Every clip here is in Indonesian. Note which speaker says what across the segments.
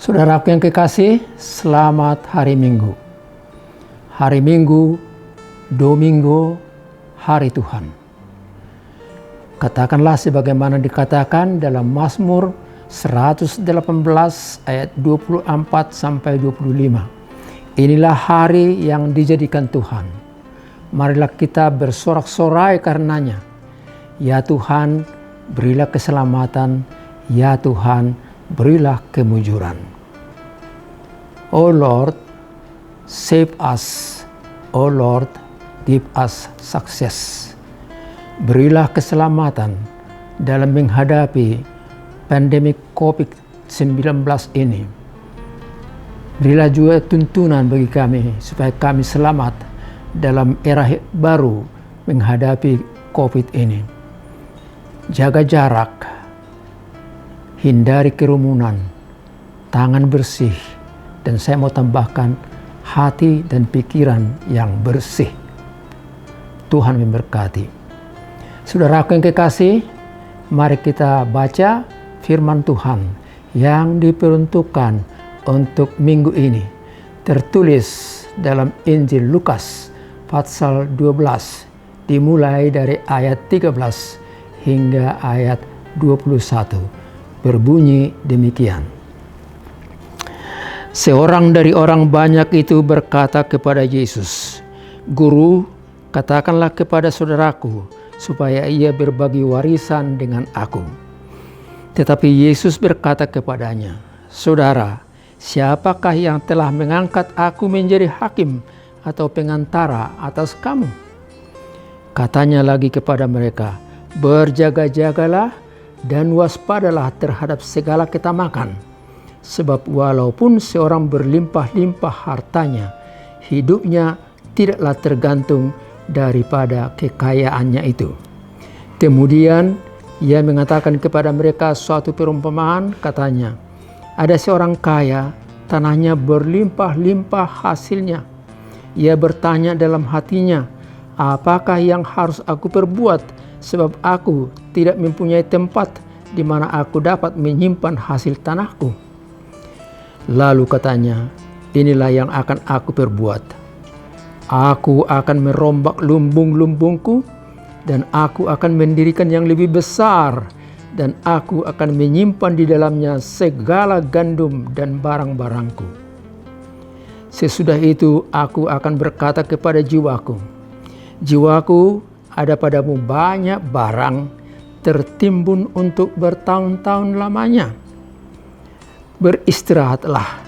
Speaker 1: Saudaraku yang kekasih, selamat hari Minggu. Hari Minggu, Domingo, hari Tuhan. Katakanlah sebagaimana dikatakan dalam Mazmur 118 ayat 24 sampai 25. Inilah hari yang dijadikan Tuhan. Marilah kita bersorak-sorai karenanya. Ya Tuhan, berilah keselamatan. Ya Tuhan, berilah kemujuran. O Lord, save us. O Lord, give us success. Berilah keselamatan dalam menghadapi pandemi COVID-19 ini. Berilah juga tuntunan bagi kami supaya kami selamat dalam era baru menghadapi COVID ini. Jaga jarak, hindari kerumunan, tangan bersih, dan saya mau tambahkan hati dan pikiran yang bersih. Tuhan memberkati. Saudaraku yang kekasih, mari kita baca firman Tuhan yang diperuntukkan untuk minggu ini. Tertulis dalam Injil Lukas pasal 12, dimulai dari ayat 13 hingga ayat 21. Berbunyi demikian. Seorang dari orang banyak itu berkata kepada Yesus, "Guru, katakanlah kepada saudaraku supaya ia berbagi warisan dengan aku." Tetapi Yesus berkata kepadanya, "Saudara, siapakah yang telah mengangkat aku menjadi hakim atau pengantara atas kamu?" Katanya lagi kepada mereka, "Berjaga-jagalah dan waspadalah terhadap segala ketamakan. Sebab walaupun seorang berlimpah-limpah hartanya, hidupnya tidaklah tergantung daripada kekayaannya itu." Kemudian ia mengatakan kepada mereka suatu perumpamaan, katanya, "Ada seorang kaya, tanahnya berlimpah-limpah hasilnya. Ia bertanya dalam hatinya, apakah yang harus aku perbuat, sebab aku tidak mempunyai tempat di mana aku dapat menyimpan hasil tanahku?" Lalu katanya, "Inilah yang akan aku perbuat. Aku akan merombak lumbung-lumbungku, dan aku akan mendirikan yang lebih besar, dan aku akan menyimpan di dalamnya segala gandum dan barang-barangku. Sesudah itu aku akan berkata kepada jiwaku, jiwaku, ada padamu banyak barang tertimbun untuk bertahun-tahun lamanya. Beristirahatlah,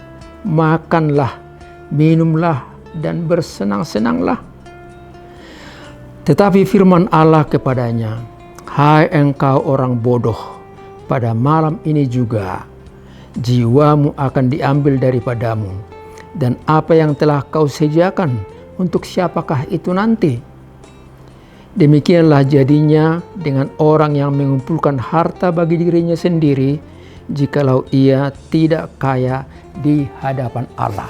Speaker 1: makanlah, minumlah, dan bersenang-senanglah." Tetapi firman Allah kepadanya, "Hai engkau orang bodoh, pada malam ini juga jiwamu akan diambil daripadamu, dan apa yang telah kau sediakan, untuk siapakah itu nanti?" Demikianlah jadinya dengan orang yang mengumpulkan harta bagi dirinya sendiri, jikalau ia tidak kaya di hadapan Allah.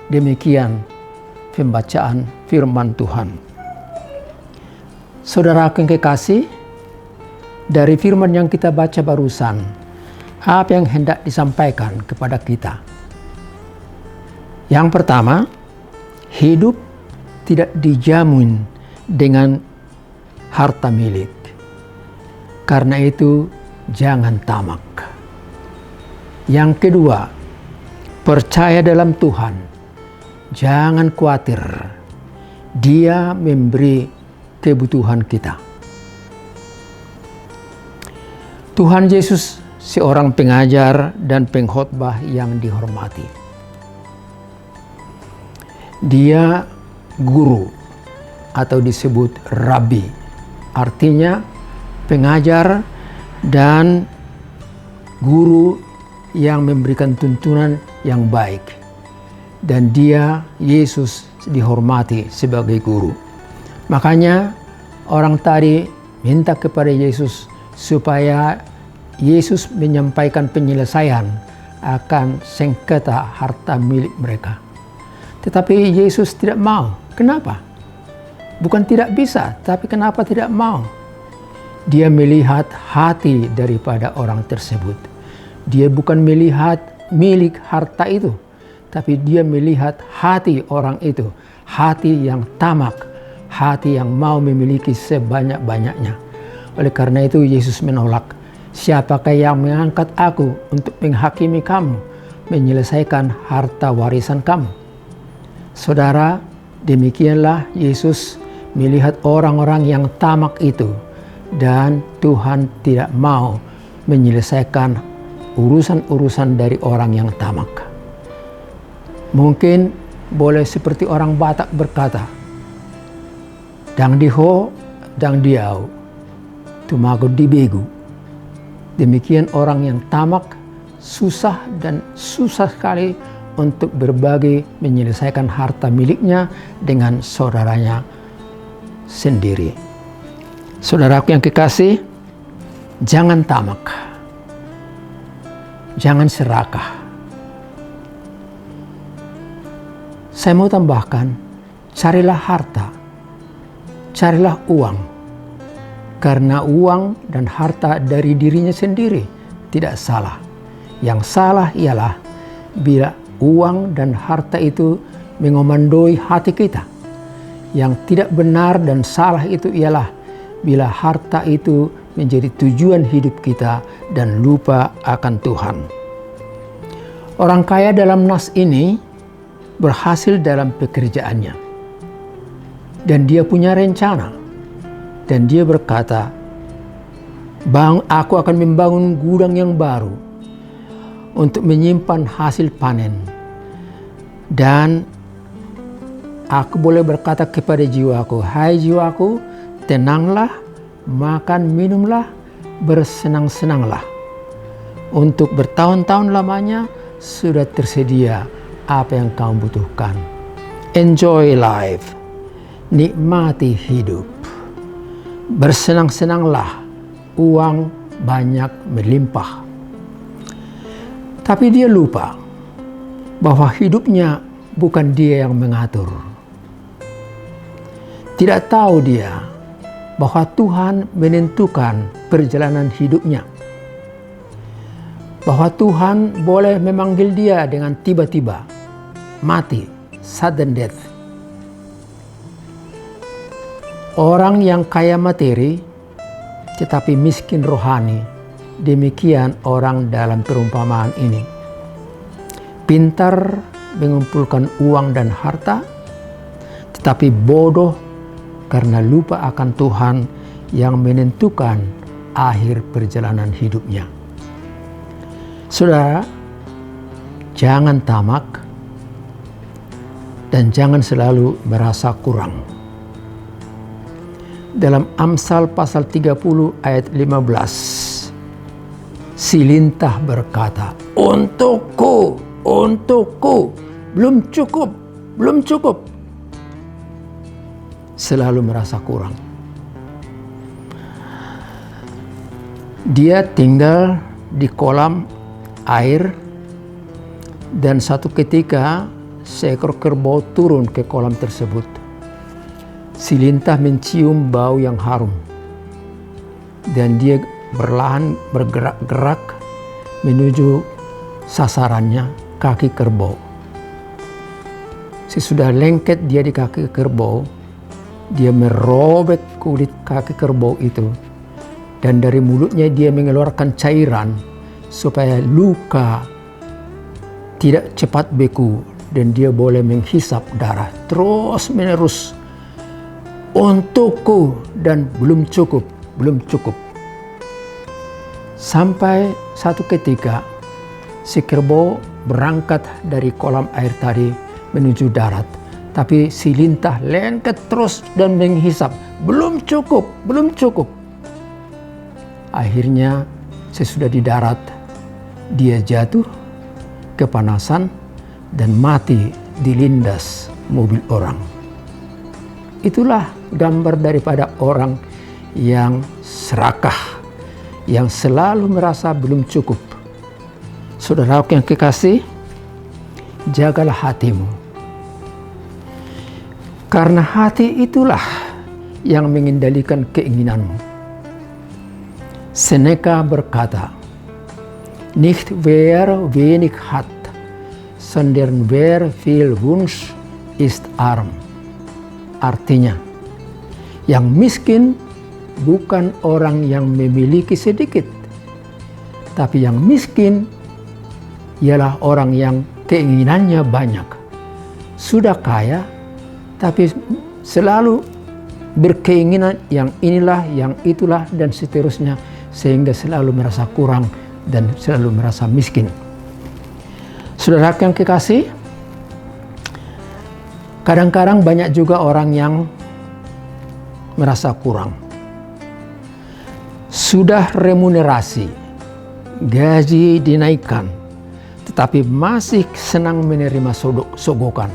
Speaker 1: Demikian pembacaan firman Tuhan. Saudara yang kekasih, dari firman yang kita baca barusan, apa yang hendak disampaikan kepada kita? Yang pertama, hidup tidak dijamin dengan harta milik. Karena itu, jangan tamak. Yang kedua, percaya dalam Tuhan. Jangan khawatir. Dia memberi kebutuhan kita. Tuhan Yesus seorang pengajar dan pengkhotbah yang dihormati. Dia guru atau disebut rabi. Artinya pengajar dan guru yang memberikan tuntunan yang baik. Dan dia, Yesus, dihormati sebagai guru. Makanya orang tadi minta kepada Yesus supaya Yesus menyampaikan penyelesaian akan sengketa harta milik mereka. Tetapi Yesus tidak mau. Kenapa? Bukan tidak bisa, tapi kenapa tidak mau? Dia melihat hati daripada orang tersebut. Dia bukan melihat milik harta itu, tapi dia melihat hati orang itu, hati yang tamak, hati yang mau memiliki sebanyak-banyaknya. Oleh karena itu Yesus menolak, siapakah yang mengangkat aku untuk menghakimi kamu, menyelesaikan harta warisan kamu? Saudara, demikianlah Yesus melihat orang-orang yang tamak itu, dan Tuhan tidak mau menyelesaikan urusan-urusan dari orang yang tamak. Mungkin boleh seperti orang Batak berkata, "Dang diho, dang diau, tumago dibegu." Demikian orang yang tamak susah sekali untuk berbagi menyelesaikan harta miliknya dengan saudaranya sendiri. Saudaraku yang kekasih, jangan tamak, jangan serakah. Saya mau tambahkan, carilah harta, carilah uang, karena uang dan harta dari dirinya sendiri tidak salah. Yang salah ialah bila uang dan harta itu mengomandoi hati kita. Yang tidak benar dan salah itu ialah bila harta itu menjadi tujuan hidup kita dan lupa akan Tuhan. Orang kaya dalam nas ini berhasil dalam pekerjaannya, dan dia punya rencana, dan dia berkata, aku akan membangun gudang yang baru untuk menyimpan hasil panen, dan aku boleh berkata kepada jiwaku, hai jiwaku, tenanglah, makan minumlah, bersenang-senanglah. Untuk bertahun-tahun lamanya sudah tersedia apa yang kamu butuhkan. Enjoy life, nikmati hidup. Bersenang-senanglah, uang banyak melimpah. Tapi dia lupa bahwa hidupnya bukan dia yang mengatur. Tidak tahu dia bahwa Tuhan menentukan perjalanan hidupnya. Bahwa Tuhan boleh memanggil dia dengan tiba-tiba mati, sudden death. Orang yang kaya materi tetapi miskin rohani, demikian orang dalam perumpamaan ini. Pintar mengumpulkan uang dan harta, tetapi bodoh karena lupa akan Tuhan yang menentukan akhir perjalanan hidupnya. Saudara, jangan tamak dan jangan selalu merasa kurang. Dalam Amsal pasal 30 ayat 15, si lintah berkata, untukku, belum cukup. Selalu merasa kurang. Dia tinggal di kolam air, dan satu ketika seekor kerbau turun ke kolam tersebut. Si lintah mencium bau yang harum, dan dia berlahan bergerak-gerak menuju sasarannya, kaki kerbau. Sesudah lengket dia di kaki kerbau, dia merobek kulit kaki kerbau itu, dan dari mulutnya dia mengeluarkan cairan supaya luka tidak cepat beku, dan dia boleh menghisap darah terus menerus. Untukku, dan belum cukup. Sampai satu ketika si kerbau berangkat dari kolam air tadi menuju darat, tapi si lintah lengket terus dan menghisap, belum cukup. Akhirnya sesudah di darat, dia jatuh kepanasan dan mati dilindas mobil orang. Itulah gambar daripada orang yang serakah, yang selalu merasa belum cukup. Saudaraku yang kekasih, jagalah hatimu. Karena hati itulah yang mengendalikan keinginanmu. Seneca berkata, Nicht wer wenig hat, sondern wer viel Wunsch ist arm. Artinya, yang miskin bukan orang yang memiliki sedikit, tapi yang miskin ialah orang yang keinginannya banyak. Sudah kaya, tapi selalu berkeinginan yang inilah, yang itulah, dan seterusnya, sehingga selalu merasa kurang dan selalu merasa miskin. Saudara yang kekasih, kadang-kadang banyak juga orang yang merasa kurang. Sudah remunerasi, gaji dinaikkan, tetapi masih senang menerima sogokan.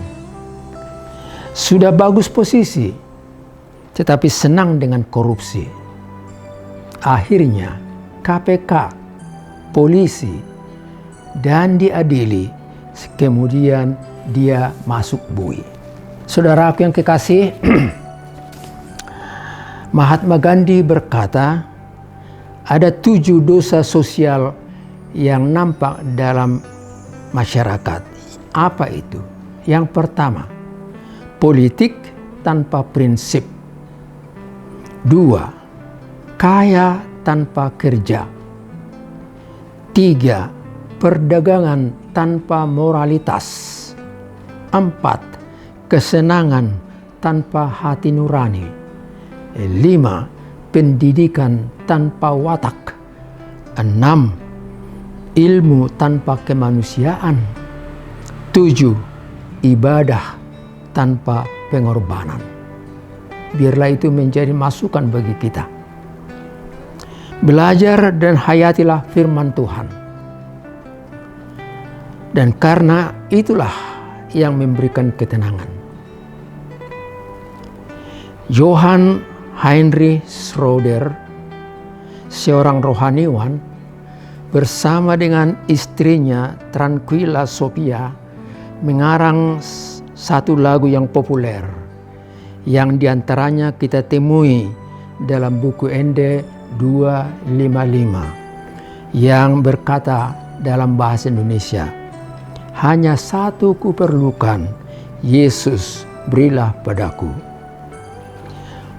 Speaker 1: Sudah bagus posisi, tetapi senang dengan korupsi. Akhirnya KPK, polisi, dan diadili, kemudian dia masuk bui. Saudara aku yang kekasih, Mahatma Gandhi berkata, ada 7 dosa sosial yang nampak dalam masyarakat. Apa itu? Yang pertama, politik tanpa prinsip. 2, kaya tanpa kerja. 3, perdagangan tanpa moralitas. 4, kesenangan tanpa hati nurani. 5, pendidikan tanpa watak. 6, ilmu tanpa kemanusiaan. 7, ibadah tanpa pengorbanan. Biarlah itu menjadi masukan bagi kita. Belajar dan hayatilah firman Tuhan. Dan karena itulah yang memberikan ketenangan. Johann Heinrich Schroeder, seorang rohaniwan, bersama dengan istrinya Tranquilla Sophia mengarang satu lagu yang populer, yang diantaranya kita temui dalam buku Ende 255, yang berkata dalam bahasa Indonesia, hanya satu kuperlukan, Yesus berilah padaku.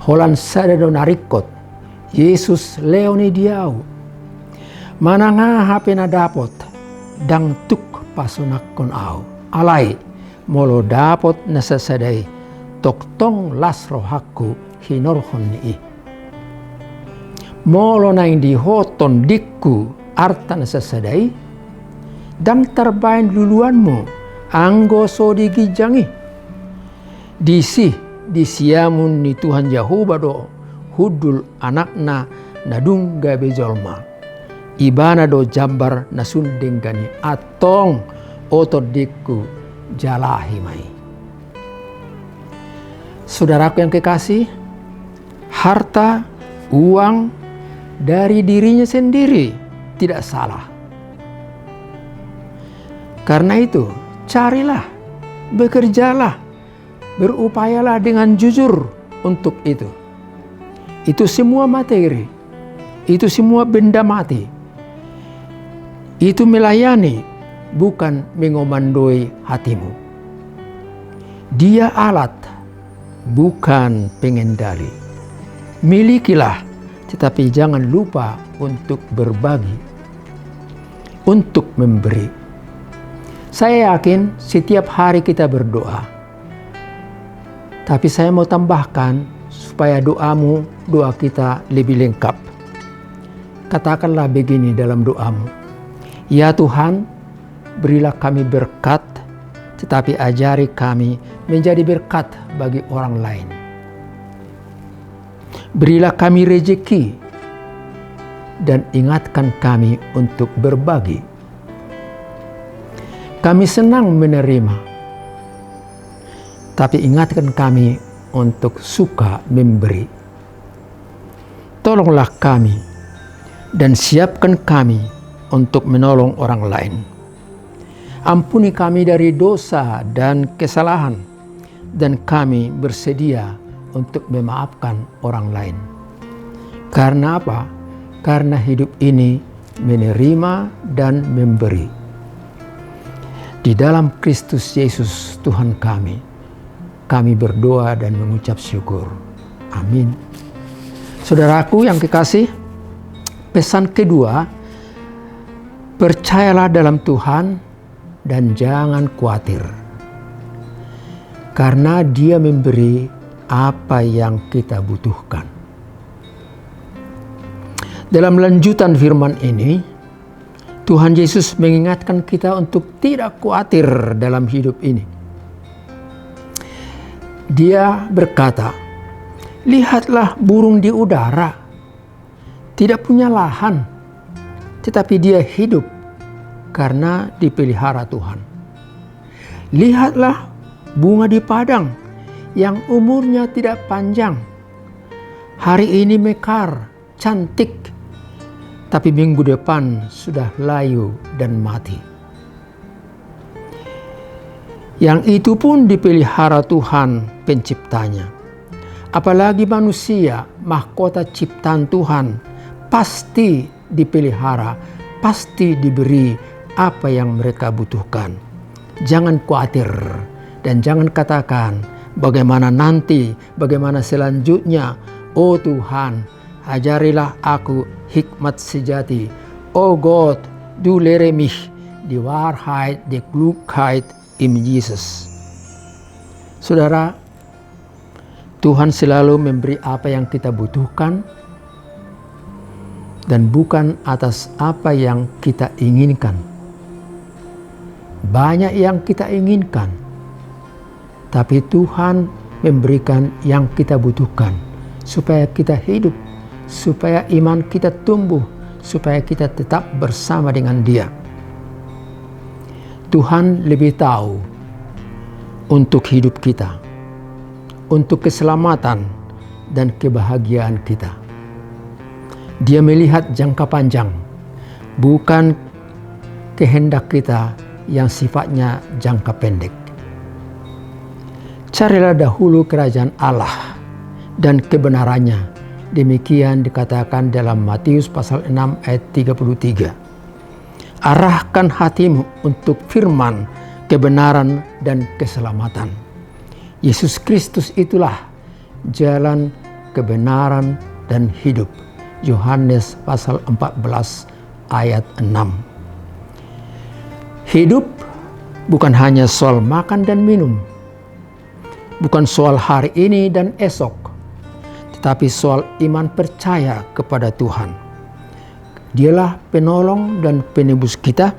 Speaker 1: Holan sadado narikot, Yesus leoni diau. Mananga hape na dapot, dang tuk pasunak kon au. Alay, molo dapot nasasaday, toktong lasro hakku hinorhon ni. Molo na hindi hoton dikku arta nasasaday, dang tarbain luluanmu, anggo so digijangi. Disiamun ni Tuhan Jehovah do hudul anakna nadung gabe jolma. Ibana do jambar nasundeng gani atong otodikku jalahimai. Saudaraku yang kekasih, harta, uang dari dirinya sendiri tidak salah. Karena itu, carilah, bekerjalah, berupayalah dengan jujur untuk itu. Itu semua materi, itu semua benda mati. Itu melayani, bukan mengomandoi hatimu. Dia alat, bukan pengendali. Milikilah, tetapi jangan lupa untuk berbagi, untuk memberi. Saya yakin setiap hari kita berdoa. Tapi saya mau tambahkan supaya doa kita lebih lengkap. Katakanlah begini dalam doamu. Ya Tuhan, berilah kami berkat, tetapi ajari kami menjadi berkat bagi orang lain. Berilah kami rezeki, dan ingatkan kami untuk berbagi. Kami senang menerima, tapi ingatkan kami untuk suka memberi. Tolonglah kami dan siapkan kami untuk menolong orang lain. Ampuni kami dari dosa dan kesalahan, dan kami bersedia untuk memaafkan orang lain. Karena apa? Karena hidup ini menerima dan memberi. Di dalam Kristus Yesus Tuhan kami berdoa dan mengucap syukur. Amin. Saudaraku yang kekasih, pesan kedua, percayalah dalam Tuhan dan jangan khawatir, karena Dia memberi apa yang kita butuhkan. Dalam lanjutan firman ini, Tuhan Yesus mengingatkan kita untuk tidak khawatir dalam hidup ini. Dia berkata, "Lihatlah burung di udara, tidak punya lahan, tetapi dia hidup karena dipelihara Tuhan. Lihatlah bunga di padang yang umurnya tidak panjang. Hari ini mekar, cantik, tapi minggu depan sudah layu dan mati. Yang itu pun dipelihara Tuhan penciptanya. Apalagi manusia, mahkota ciptaan Tuhan, pasti dipelihara, pasti diberi apa yang mereka butuhkan. Jangan khawatir dan jangan katakan, bagaimana nanti, bagaimana selanjutnya. Oh Tuhan, ajarilah aku hikmat sejati. Oh God, du lere mich die Wahrheit, die Klugheit in Jesus." Saudara, Tuhan selalu memberi apa yang kita butuhkan dan bukan atas apa yang kita inginkan. Banyak yang kita inginkan, tapi Tuhan memberikan yang kita butuhkan supaya kita hidup, supaya iman kita tumbuh, supaya kita tetap bersama dengan Dia. Tuhan lebih tahu untuk hidup kita, untuk keselamatan dan kebahagiaan kita. Dia melihat jangka panjang, bukan kehendak kita yang sifatnya jangka pendek. Carilah dahulu kerajaan Allah dan kebenarannya. Demikian dikatakan dalam Matius pasal 6 ayat 33. Arahkan hatimu untuk firman, kebenaran, dan keselamatan. Yesus Kristus itulah jalan, kebenaran, dan hidup. Yohanes pasal 14 ayat 6. Hidup bukan hanya soal makan dan minum, bukan soal hari ini dan esok, tetapi soal iman percaya kepada Tuhan. Dialah penolong dan penebus kita,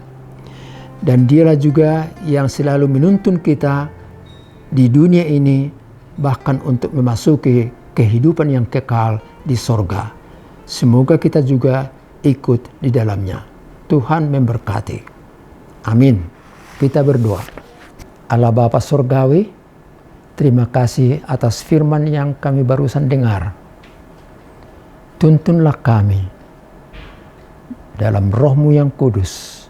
Speaker 1: dan Dialah juga yang selalu menuntun kita di dunia ini, bahkan untuk memasuki kehidupan yang kekal di sorga. Semoga kita juga ikut di dalamnya. Tuhan memberkati. Amin. Kita berdoa. Allah Bapa Surgawi, terima kasih atas firman yang kami barusan dengar. Tuntunlah kami dalam Roh-Mu yang kudus,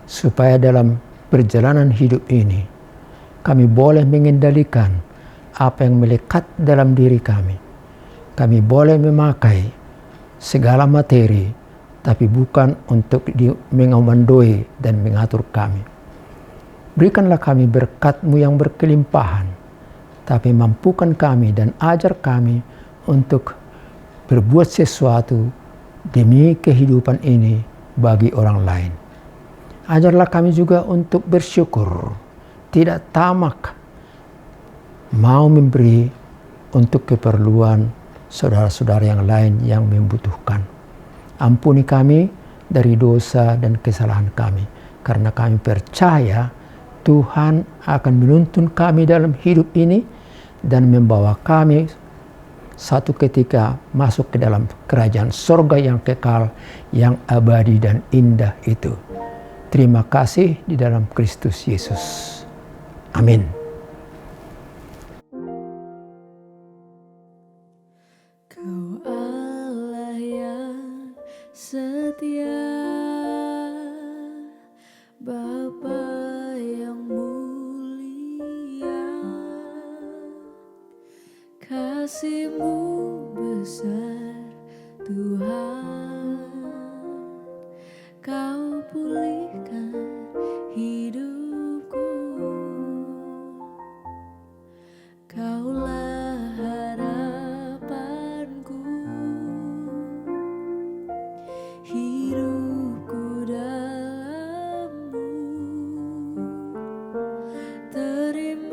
Speaker 1: supaya dalam perjalanan hidup ini kami boleh mengendalikan apa yang melekat dalam diri kami. Kami boleh memakai segala materi, tapi bukan untuk mengomandoi dan mengatur kami. Berikanlah kami berkat-Mu yang berkelimpahan, tapi mampukan kami dan ajar kami untuk berbuat sesuatu demi kehidupan ini bagi orang lain. Ajarlah kami juga untuk bersyukur, tidak tamak, mau memberi untuk keperluan saudara-saudara yang lain yang membutuhkan. Ampuni kami dari dosa dan kesalahan kami, karena kami percaya Tuhan akan menuntun kami dalam hidup ini dan membawa kami satu ketika masuk ke dalam kerajaan sorga yang kekal, yang abadi dan indah itu. Terima kasih di dalam Kristus Yesus. Amin.
Speaker 2: Kau Allah yang setia, Bapa yang mulia, kasih-Mu besar Tuhan,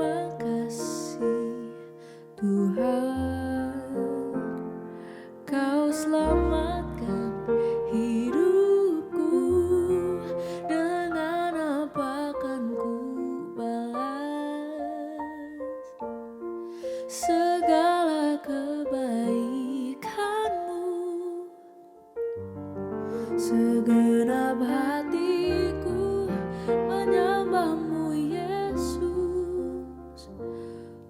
Speaker 2: terima kasih Tuhan, Kau selamatkan hidupku. Dengan apa kan ku balas segala kebaikanmu? Segenap hatiku menyembahmu Yesus,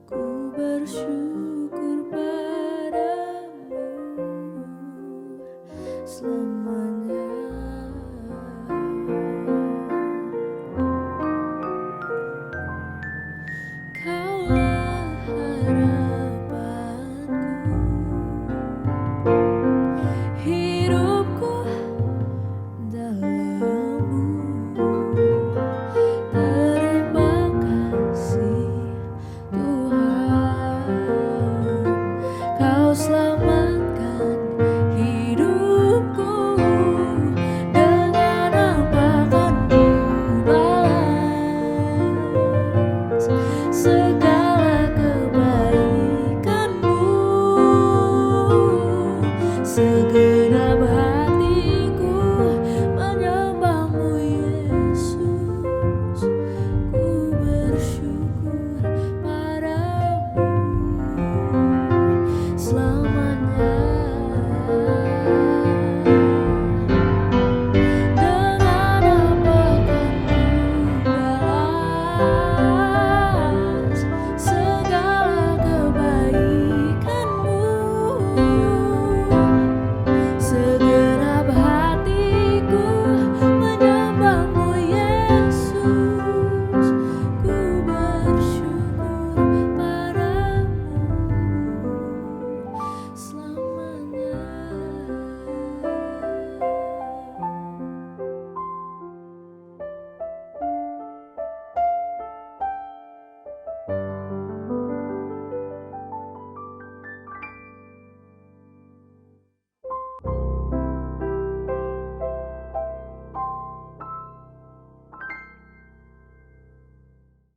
Speaker 2: ku bersyukur padamu selamanya. Kaulah harapanku, hidupku dalam-Mu. Terima kasih Tuhan, Kau selamatkan hidupku. Dengan apa kan ku balas